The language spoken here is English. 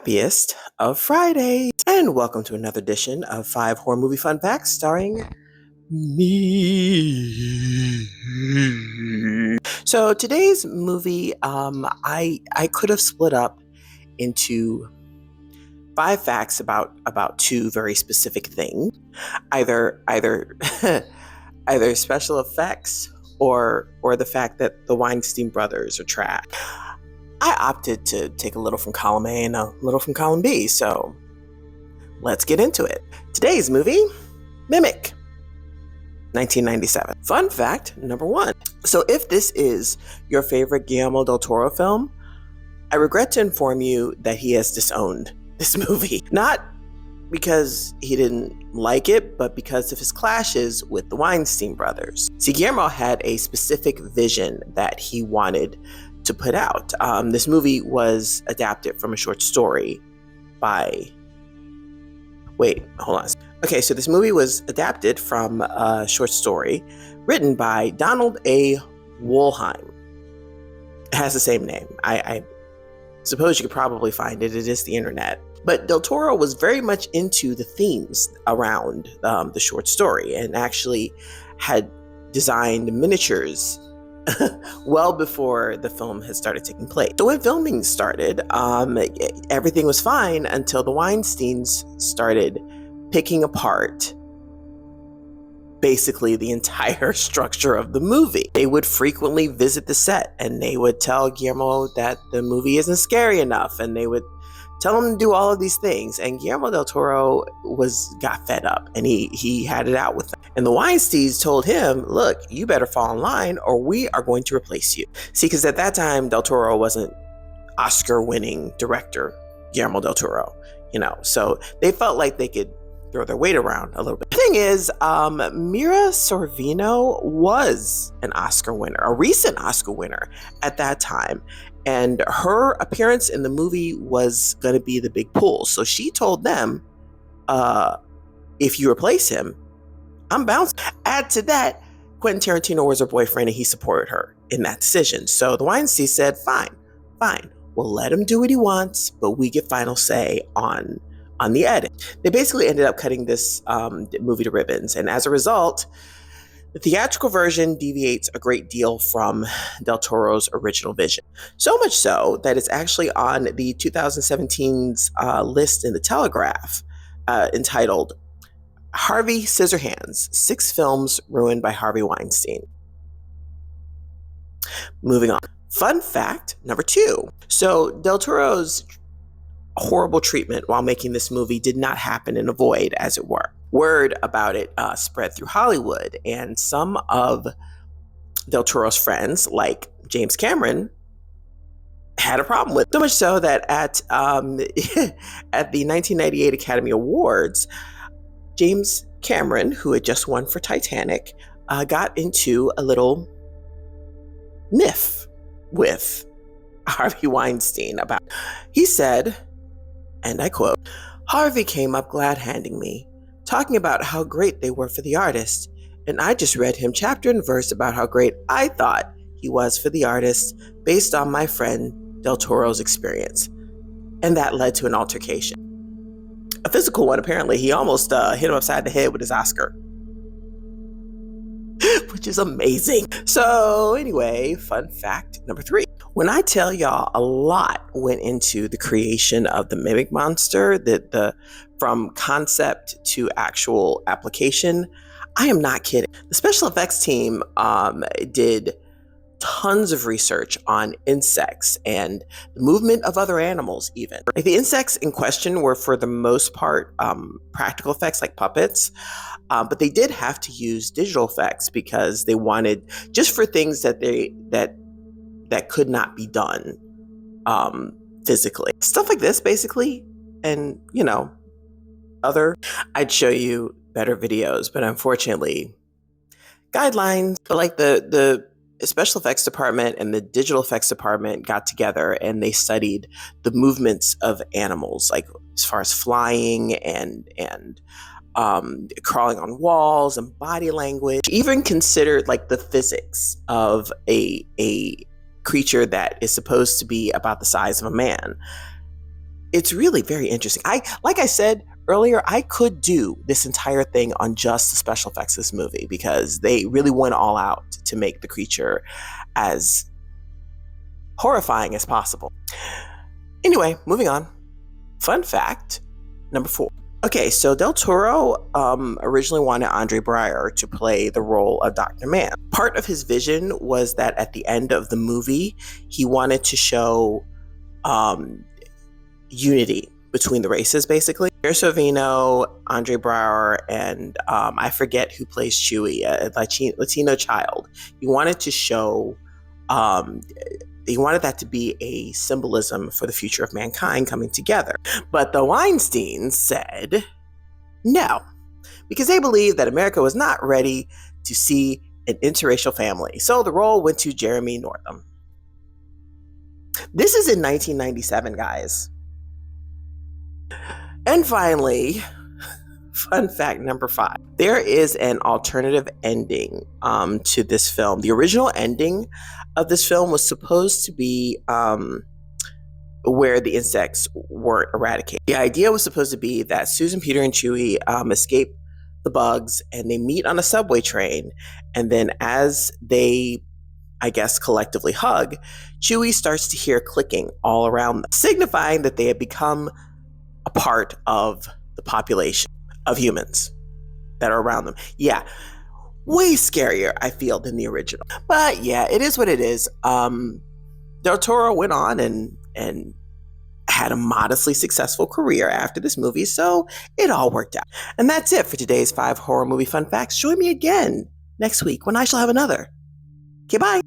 happiest of Fridays. And welcome to another edition of 5 Horror Movie Fun Facts starring me. So today's movie, I could have split up into 5 facts about two very specific things. Either either special effects or the fact that the Weinstein brothers are trash. I opted to take a little from column A and a little from column B, so let's get into it. Today's movie, Mimic, 1997. Fun fact number 1. So if this is your favorite Guillermo del Toro film, I regret to inform you that he has disowned this movie. Not because he didn't like it, but because of his clashes with the Weinstein brothers. See, Guillermo had a specific vision that he wanted to put out. This movie was adapted from a short story by... Wait, hold on. Okay, so this movie was adapted from a short story written by Donald A. Wollheim. It has the same name. I suppose you could probably find it. It is the internet. But Del Toro was very much into the themes around the short story and actually had designed miniatures well before the film had started taking place. So when filming started, everything was fine until the Weinsteins started picking apart basically the entire structure of the movie. They would frequently visit the set and they would tell Guillermo that the movie isn't scary enough, and they would tell him to do all of these things. And Guillermo del Toro got fed up, and he had it out with them. And the Weinsteins told him, look, you better fall in line or we are going to replace you. See, because at that time, del Toro wasn't Oscar-winning director Guillermo del Toro, so they felt like they could throw their weight around a little bit. The thing is, Mira Sorvino was an Oscar winner, a recent Oscar winner at that time. And her appearance in the movie was going to be the big pull. So she told them, if you replace him, I'm bouncing. Add to that, Quentin Tarantino was her boyfriend and he supported her in that decision. So the Weinstein said, fine, we'll let him do what he wants, but we get final say on the edit. They basically ended up cutting this movie to ribbons. And as a result, the theatrical version deviates a great deal from Del Toro's original vision. So much so that it's actually on the 2017's list in The Telegraph entitled Harvey Scissorhands, 6 Films Ruined by Harvey Weinstein. Moving on. Fun fact number 2. So Del Toro's horrible treatment while making this movie did not happen in a void, as it were. Word about it spread through Hollywood, and some of Del Toro's friends, like James Cameron, had a problem with it. So much so that at the 1998 Academy Awards, James Cameron, who had just won for Titanic, got into a little miff with Harvey Weinstein about. He said, and I quote, "Harvey came up glad-handing me, talking about how great they were for the artist, and I just read him chapter and verse about how great I thought he was for the artist based on my friend Del Toro's experience." And that led to an altercation. A physical one, apparently. He almost hit him upside the head with his Oscar. Which is amazing. So anyway, fun fact number 3. When I tell y'all a lot went into the creation of the Mimic Monster, from concept to actual application, I am not kidding. The special effects team did tons of research on insects and the movement of other animals even. Like, the insects in question were for the most part practical effects like puppets, but they did have to use digital effects because they wanted, just for things that could not be done physically. Stuff like this, basically, and, I'd show you better videos, but unfortunately, guidelines, but like the special effects department and the digital effects department got together and they studied the movements of animals, like as far as flying and crawling on walls and body language, even considered like the physics of a creature that is supposed to be about the size of a man. It's really very interesting. Like I said earlier, I could do this entire thing on just the special effects of this movie because they really went all out to make the creature as horrifying as possible. Anyway, moving on. Fun fact number 4. Okay, so Del Toro originally wanted Andre Breyer to play the role of Dr. Mann. Part of his vision was that at the end of the movie, he wanted to show unity between the races, basically. Pierre Sorvino, Andre Breyer, and I forget who plays Chewie, a Latino child. He wanted to show, he wanted that to be a symbolism for the future of mankind coming together. But the Weinsteins said no, because they believed that America was not ready to see an interracial family. So the role went to Jeremy Northam. This is in 1997, guys. And finally, fun fact number 5. There is an alternative ending to this film. The original ending of this film was supposed to be where the insects weren't eradicated. The idea was supposed to be that Susan, Peter, and Chewie escape the bugs and they meet on a subway train. And then as they, I guess, collectively hug, Chewie starts to hear clicking all around them, signifying that they had become a part of the population of humans that are around them. Yeah, way scarier, I feel, than the original. But yeah, it is what it is. Del Toro went on and had a modestly successful career after this movie, so it all worked out. And that's it for today's 5 horror movie fun facts. Join me again next week when I shall have another. Okay, bye.